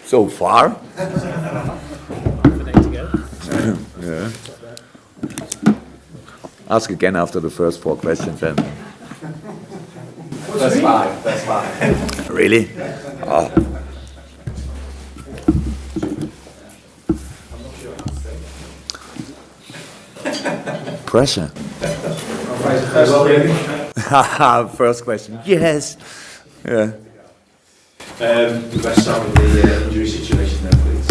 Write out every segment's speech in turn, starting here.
So far. Yeah. Ask again after the first 4 questions then. That's five. Really? Oh. Pressure. First question. Yes. Yeah. Let's start with the injury situation then, please.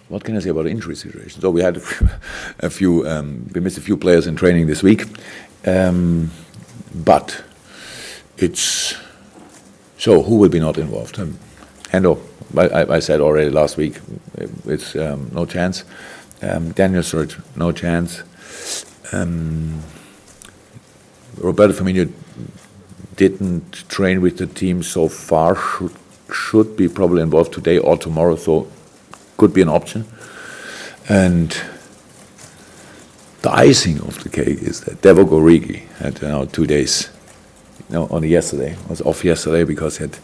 What can I say about the injury situation? So we had a few, we missed a few players in training this week, but it's, so who will be not involved? Hendo, I said already last week, it's no chance. Daniel Sturridge, no chance. Roberto Firmino didn't train with the team so far, should be probably involved today or tomorrow, so could be an option. And the icing of the cake is that Devo Gorigi had 2 days, only yesterday, was off yesterday because he had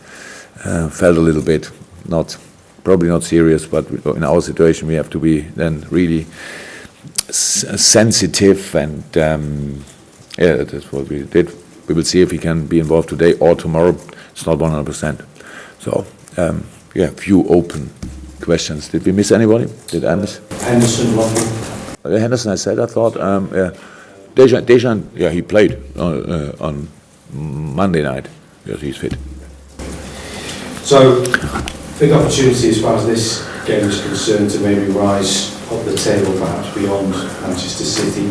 felt a little bit, probably not serious, but in our situation we have to be then really sensitive, and yeah, that's what we did. We will see if he can be involved today or tomorrow. It's not 100%. So yeah, few open questions. Did we miss anybody? Did I miss? Henderson, Lovely. Henderson, I said, I thought. Yeah. Dejan, yeah, he played on Monday night. Yes, he's fit. So, big opportunity as far as this game is concerned to maybe rise up the table, perhaps beyond Manchester City.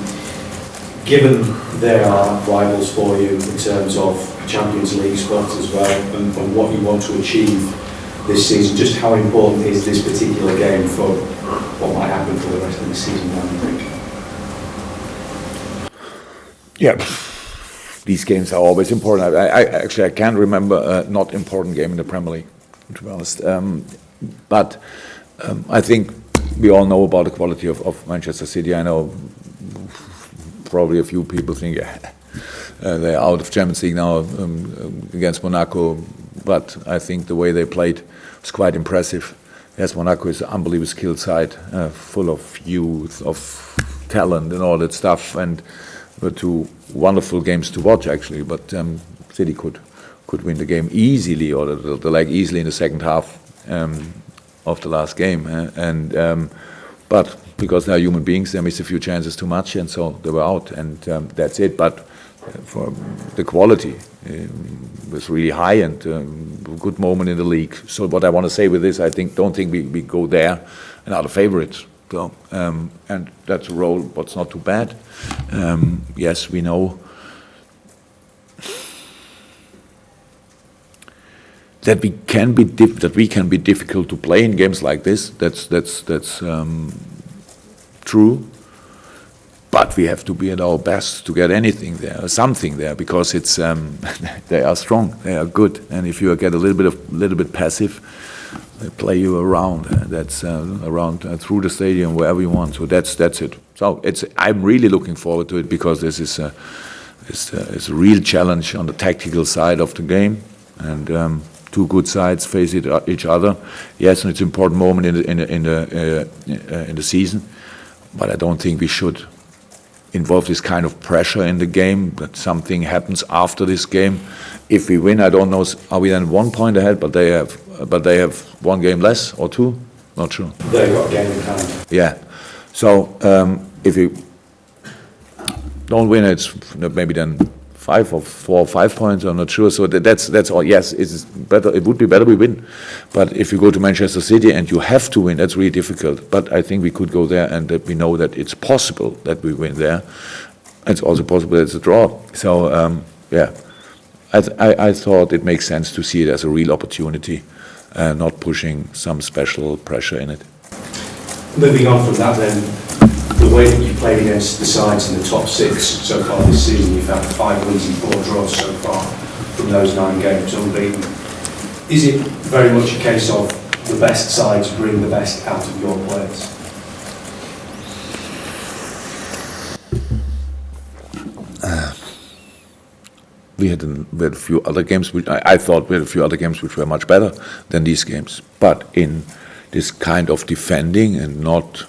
Given there are rivals for you in terms of Champions League spots as well, and what you want to achieve this season, just how important is this particular game for what might happen for the rest of the season down the pitch? Yeah, these games are always important. I can't remember a not important game in the Premier League, to be honest. But I think we all know about the quality of Manchester City. I know probably a few people think they're out of Champions League now against Monaco, but I think the way they played was quite impressive. Yes, Monaco is an unbelievable skilled side, full of youth, of talent and all that stuff, and were 2 wonderful games to watch actually, but City could win the game easily, or the leg easily in the second half of the last game, but because they are human beings, they missed a few chances too much, and so they were out, and that's it. But for the quality was really high, and a good moment in the league. So what I want to say with this, don't think we go there and are the favourites. So and that's a role, but it's not too bad. Yes, we know that we can be difficult to play in games like this. That's true. But we have to be at our best to get anything there, or something there, because it's they are strong, they are good, and if you get a little bit passive, they play you around. That's around through the stadium, wherever you want. So that's it. So I'm really looking forward to it, because this is a real challenge on the tactical side of the game, and 2 good sides face each other. Yes, and it's an important moment in the season, but I don't think we should involve this kind of pressure in the game, that something happens after this game. If we win, I don't know, are we then 1 point ahead, but they have 1 game less or 2? Not sure. They've got a game in hand. Yeah. So if we don't win, it's maybe then 5 or 4 or 5 points. I'm not sure. So that's all. Yes, it's better. It would be better we win. But if you go to Manchester City and you have to win, that's really difficult. But I think we could go there, and that we know that it's possible that we win there. It's also possible that it's a draw. So yeah, I thought it makes sense to see it as a real opportunity, not pushing some special pressure in it. Moving on from that then, the way that you played against the sides in the top 6 so far this season, you've had 5 wins and 4 draws so far from those 9 games, unbeaten. Is it very much a case of the best sides bring the best out of your players? we had a few other games which I thought we had a few other games which were much better than these games. But in this kind of defending and not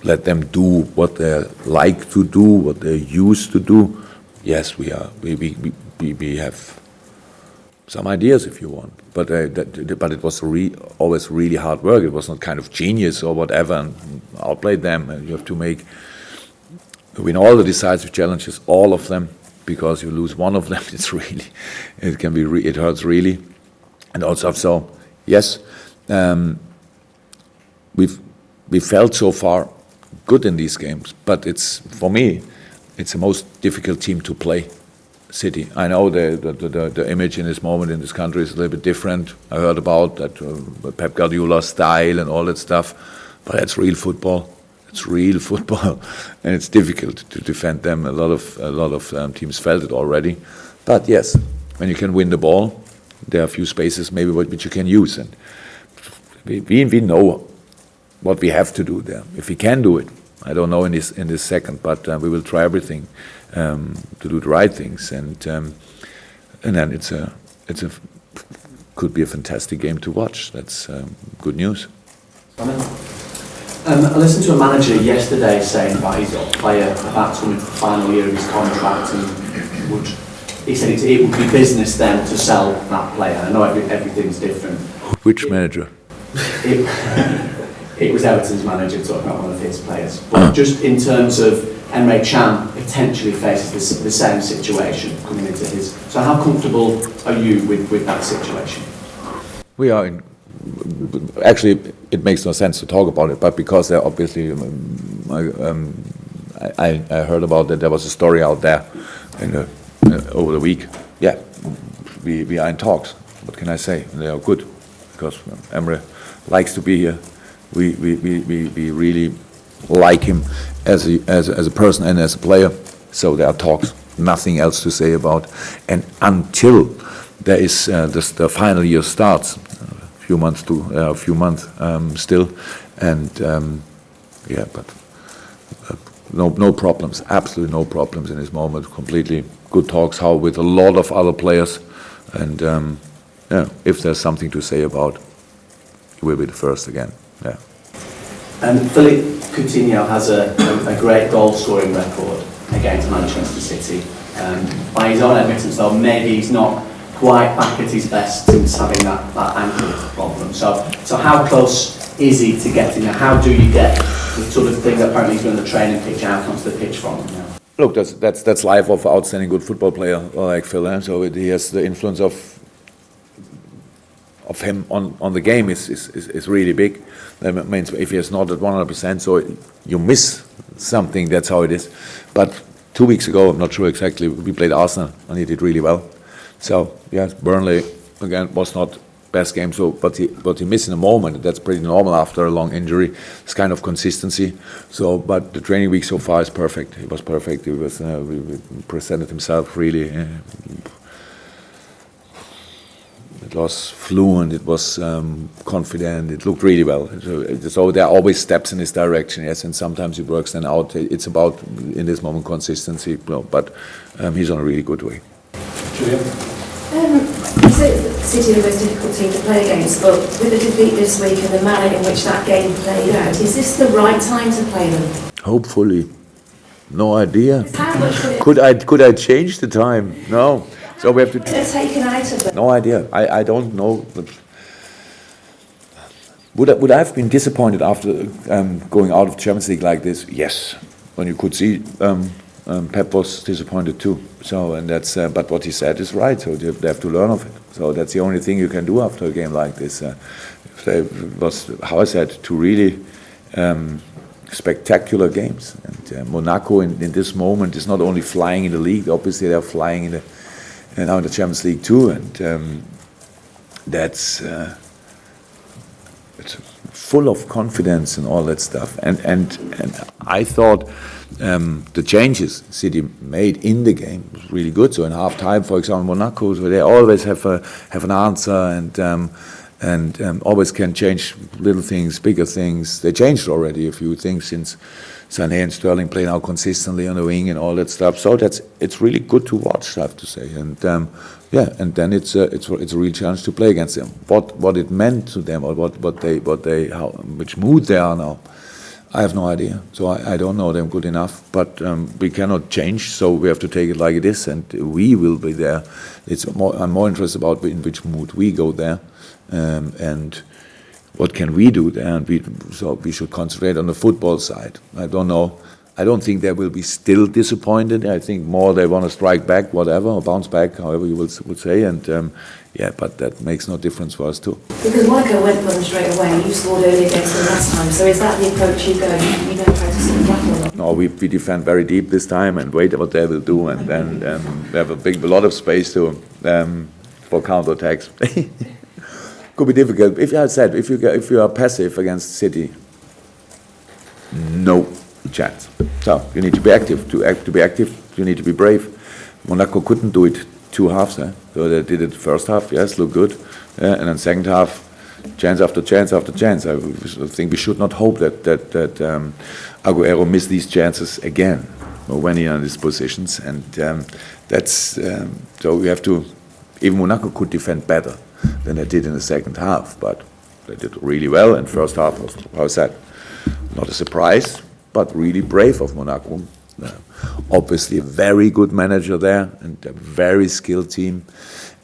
let them do what they like to do, what they used to do, yes, we have some ideas if you want. But it was always really hard work. It was not kind of genius or whatever and outplayed them. And you have to win all the decisive challenges, all of them. Because you lose one of them, it hurts really, and also so yes, we felt so far good in these games, but for me, it's the most difficult team to play. City. I know the image in this moment in this country is a little bit different. I heard about that Pep Guardiola style and all that stuff, but that's real football. It's real football, and it's difficult to defend them. A lot of teams felt it already, but yes, when you can win the ball, there are a few spaces maybe which you can use, and we know what we have to do there. If we can do it, I don't know in this second, but we will try everything to do the right things, and then could be a fantastic game to watch. That's good news. I listened to a manager yesterday saying that he's got a player about to win the final year of his contract, and he said it would be business then to sell that player. I know everything's different. Which manager? It was Everton's manager talking about one of his players. But just in terms of Emre Can potentially faces the same situation coming into his. So how comfortable are you with that situation? We are in. Actually, it makes no sense to talk about it, but because there obviously, I heard about that there was a story out there over the week. Yeah, we are in talks. What can I say? They are good because Emre likes to be here. We really like him as a person and as a player. So there are talks. Nothing else to say about. And until there is the final year starts. Few months still, and but no problems, absolutely no problems in this moment. Completely good talks with a lot of other players, and if there's something to say about, he will be the first again. Yeah. And Philippe Coutinho has a great goal scoring record against Manchester City. By his own admittance, though, maybe he's not quite back at his best since having that ankle problem. So how close is he to getting there? How do you get the sort of thing that apparently he's doing on the training pitch out onto the pitch from? You know? Look, that's life of an outstanding good football player like Phil. So he has the influence of him on the game is really big. That means if he is not at 100%, so you miss something. That's how it is. But 2 weeks ago, I'm not sure exactly, we played Arsenal and he did really well. So yes, Burnley again was not best game. So but he missed in a moment. That's pretty normal after a long injury. It's kind of consistency. So but the training week so far is perfect. He was perfect. He was we presented himself really. It was fluent. It was confident. It looked really well. So there are always steps in this direction. Yes, and sometimes it works then out. It's about in this moment consistency. But he's on a really good way. Julia? You said City are the most difficult team to play against, but with the defeat this week and the manner in which that game played out, is this the right time to play them? Hopefully. No idea. How much would it Could I change the time? No. So we have to. taken out of them? No idea. I don't know. Would I have been disappointed after going out of Champions League like this? Yes. When you could see Pep was disappointed too. So and that's. But what he said is right. So they have to learn of it. So that's the only thing you can do after a game like this. It was, how I said, two really spectacular games. And Monaco in this moment is not only flying in the league. Obviously, they're flying in now in the Champions League too. And that's. It's full of confidence and all that stuff. And I thought the changes City made in the game was really good. So in half time, for example, Monaco, so they always have an answer, and and always can change little things, bigger things. They changed already a few things since Sané and Sterling play now consistently on the wing and all that stuff. So it's really good to watch, I have to say. And and then it's a real challenge to play against them. What it meant to them, or which mood they are now, I have no idea. So I don't know them good enough. But we cannot change, so we have to take it like it is, and we will be there. I'm more interested about in which mood we go there, and what can we do there. And we should concentrate on the football side. I don't know. I don't think they will be still disappointed. I think more they want to strike back, whatever, or bounce back, however you would say. And but that makes no difference for us too. Because Monaco went for them straight away. You scored early against them last time. So is that the approach you go? You don't try to sit back or not? No, we defend very deep this time and wait what they will do, and then we have a lot of space to for counter-attacks. Could be difficult. If you are passive against City, no chance. So you need to be active. To be active, you need to be brave. Monaco couldn't do it 2 halves. So they did it first half, yes, looked good, and then second half, chance after chance after chance. I think we should not hope that Agüero missed these chances again when he is in these positions, and that's so we have to. Even Monaco could defend better than they did in the second half, but they did really well. And first half was, how I said, not a surprise, but really brave of Monaco. Obviously, a very good manager there and a very skilled team,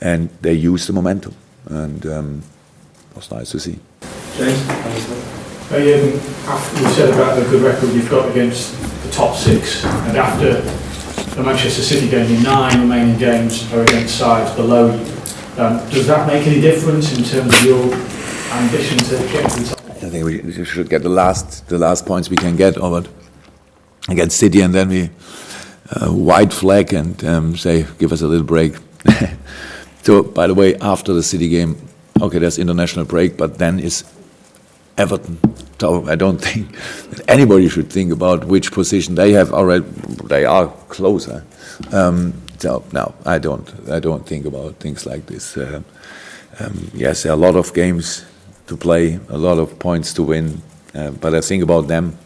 and they used the momentum, and it was nice to see. James, after you said about the good record you've got against the top 6, and after the Manchester City game, your 9 remaining games are against sides below you. Does that make any difference in terms of your ambition to get to the top? I think we should get the last points we can get over against City, and then we white flag and say, give us a little break. So, by the way, after the City game, okay, there's international break, but then is Everton. So I don't think that anybody should think about which position they have already. They are closer. So no, I don't think about things like this. Yes, there are a lot of games to play, a lot of points to win, but I think about them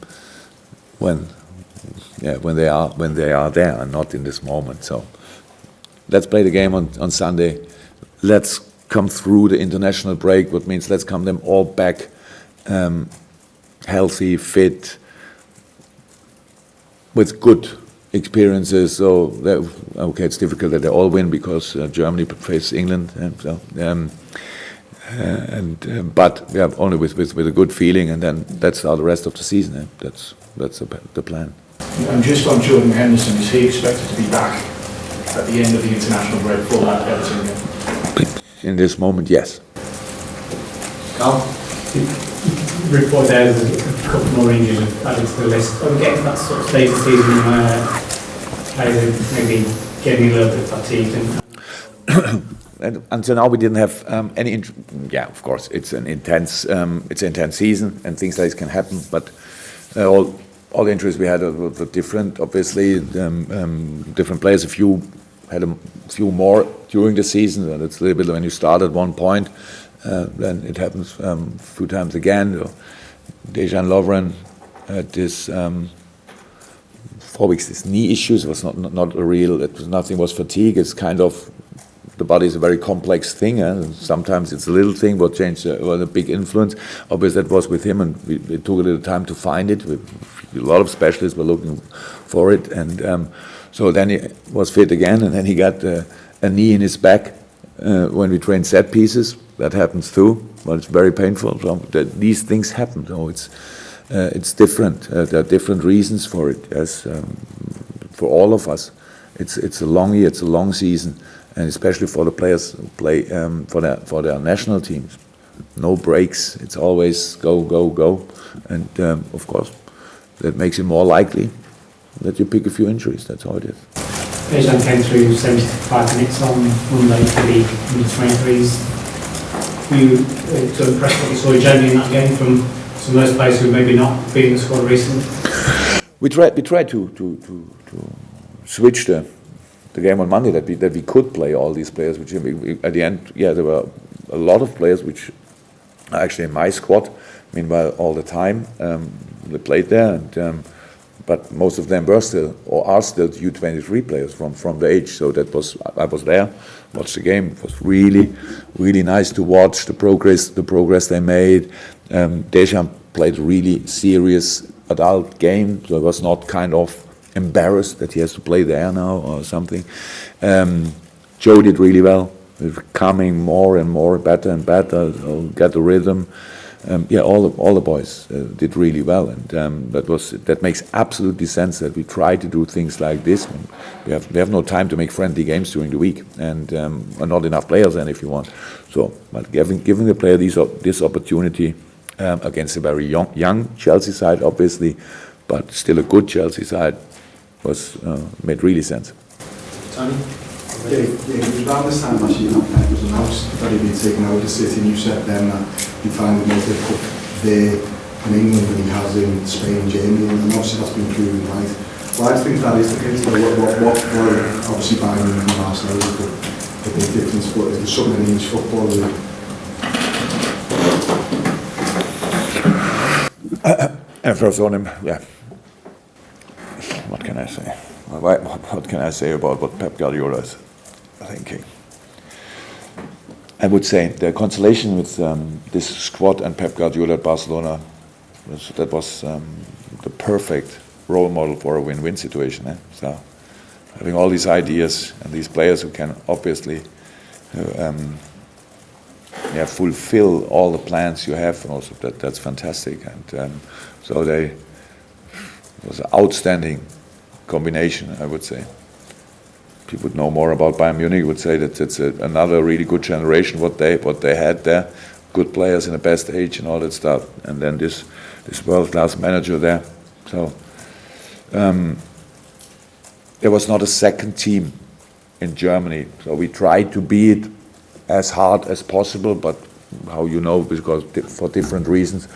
when they are there and not in this moment. So let's play the game on Sunday. Let's come through the international break, which means let's come them all back healthy, fit, with good experiences. So okay, it's difficult that they all win because Germany faces England, but yeah, only with a good feeling, and then that's how the rest of the season. That's the plan. And just on Jordan Henderson, is he expected to be back at the end of the international break for that Everton game? In this moment, yes. Carl? Report there's a couple more injuries added to the list. Are we getting to that sort of stage of the season where players are maybe getting a little bit fatigued? And until now, we didn't have any. Yeah, of course, it's an intense season, and things like this can happen. But all the injuries we had were different. Obviously, different players. A few had a few more during the season, and it's a little bit when you start at one point. Then it happens a few times again. Dejan Lovren had this 4 weeks, this knee issues. It was not a real. Nothing was fatigue. It's kind of the body is a very complex thing. Sometimes it's a little thing, but changed a big influence. Obviously, that was with him, and we took a little time to find it. A lot of specialists were looking for it, and so then he was fit again, and then he got a knee in his back when we train set pieces. That happens too, but it's very painful. So these things happen. So it's different. There are different reasons for it. Yes, for all of us, it's a long year. It's a long season, and especially for the players who play for their national teams. No breaks. It's always go, and of course, that makes it more likely that you pick a few injuries. That's how it is. Dejan came through 75 minutes on Monday for the under-23s. Were you so impressed what you saw generally in that game from some of those players who maybe not been in the squad recently? We tried to switch the game on Monday that we could play all these players. Which at the end, yeah, there were a lot of players which actually in my squad. Meanwhile, all the time they played there, and but most of them were still or are still U23 players from the age. So I was there, watched the game. It was really nice to watch the progress they made. Deschamps played really serious adult game, so I was not kind of embarrassed that he has to play there now or something. Joe did really well, becoming more and more better and better, get the rhythm. All the boys did really well, and that makes absolutely sense that we try to do things like this. We have no time to make friendly games during the week, and not enough players. And if you want, but giving the player this opportunity against a very young Chelsea side, obviously, but still a good Chelsea side, made really sense. Tony? Yeah, it was around this time last year that it was announced that he'd been taken out of the City, and you said then that you find it more difficult there in England than he has in Spain, Germany, and obviously that's been proven right. Why do you think that is the case? What obviously Bayern and Barcelona is the big difference, but is there something in each football league? First on him, what can I say? What can I say about what Pep Guardiola is thinking? I would say the consolation with this squad and Pep Guardiola at Barcelona was the perfect role model for a win-win situation. So having all these ideas and these players who can obviously fulfill all the plans you have, and also that's fantastic. And so it was an outstanding combination, I would say. People would know more about Bayern Munich would say that it's another really good generation what they had there, good players in the best age and all that stuff, and then this world-class manager there. So there was not a second team in Germany, so we tried to be it as hard as possible, but how you know, because for different reasons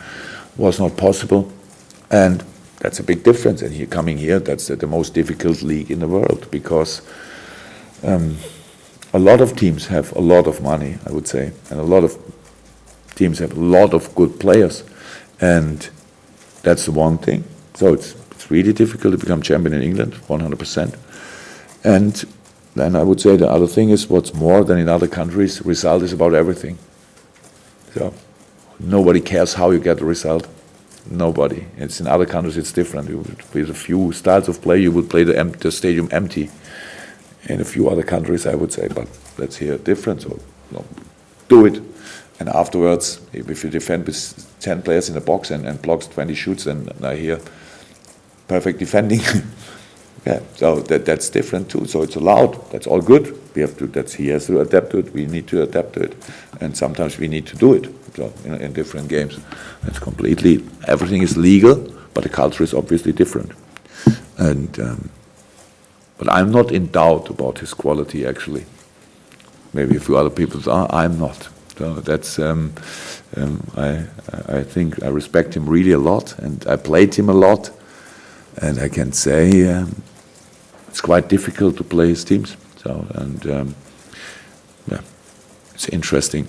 was not possible, and that's a big difference. And here, coming here, that's the most difficult league in the world, because a lot of teams have a lot of money, I would say, and a lot of teams have a lot of good players, and that's the one thing. So it's really difficult to become champion in England, 100%. And then I would say the other thing is, what's more than in other countries, result is about everything. So nobody cares how you get the result. Nobody. It's in other countries it's different. With a few styles of play, you would play the stadium empty. In a few other countries, I would say, but let's hear different. So do it, and afterwards, if you defend with 10 players in the box and blocks 20 shoots, then I hear perfect defending. So that's different too. So it's allowed. That's all good. He has to adapt to it. We need to adapt to it, and sometimes we need to do it. So in different games, it's completely everything is legal, but the culture is obviously different. And but I'm not in doubt about his quality. Actually, maybe a few other people are. I'm not. So that's I think I respect him really a lot, and I played him a lot, and I can say it's quite difficult to play his teams. So it's interesting.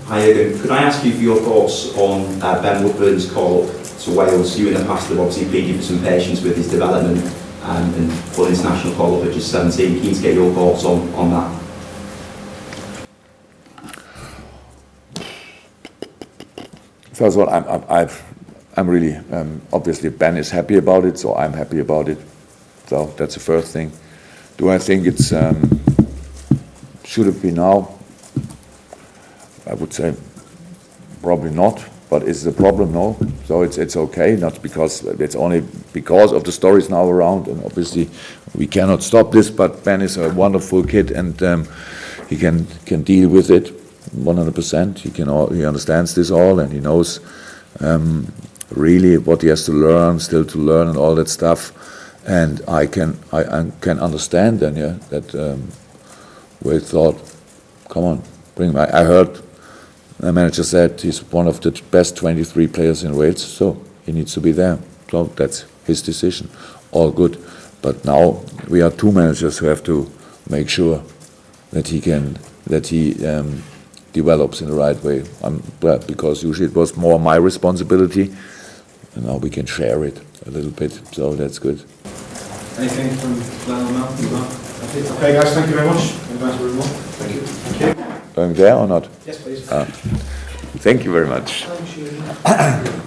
Hi, Jurgen. Could I ask you for your thoughts on Ben Woodburn's call to Wales? You in the past have obviously pleaded for some patience with his development and full international call up at just 17. Keen to get your thoughts on that. First of all, I'm really obviously Ben is happy about it, so I'm happy about it. So that's the first thing. Do I think it's should it be now? I would say probably not. But is the problem? No. So it's okay. Not because it's only because of the stories now around, and obviously we cannot stop this. But Ben is a wonderful kid, and he can deal with it 100%. He understands this all, and he knows really what he has to learn, still to learn, and all that stuff. And I can understand then, that we thought, come on, bring him. I heard the manager said he's one of the best 23 players in Wales, so he needs to be there. So that's his decision. All good. But now we are two managers who have to make sure that he develops in the right way. Because usually it was more my responsibility, and now we can share it a little bit, so that's good. Anything from Glenn or Mel? Okay, guys, thank you very much. Thank you. Thank you. Going there or not? Yes, please. Thank you very much. Thank you.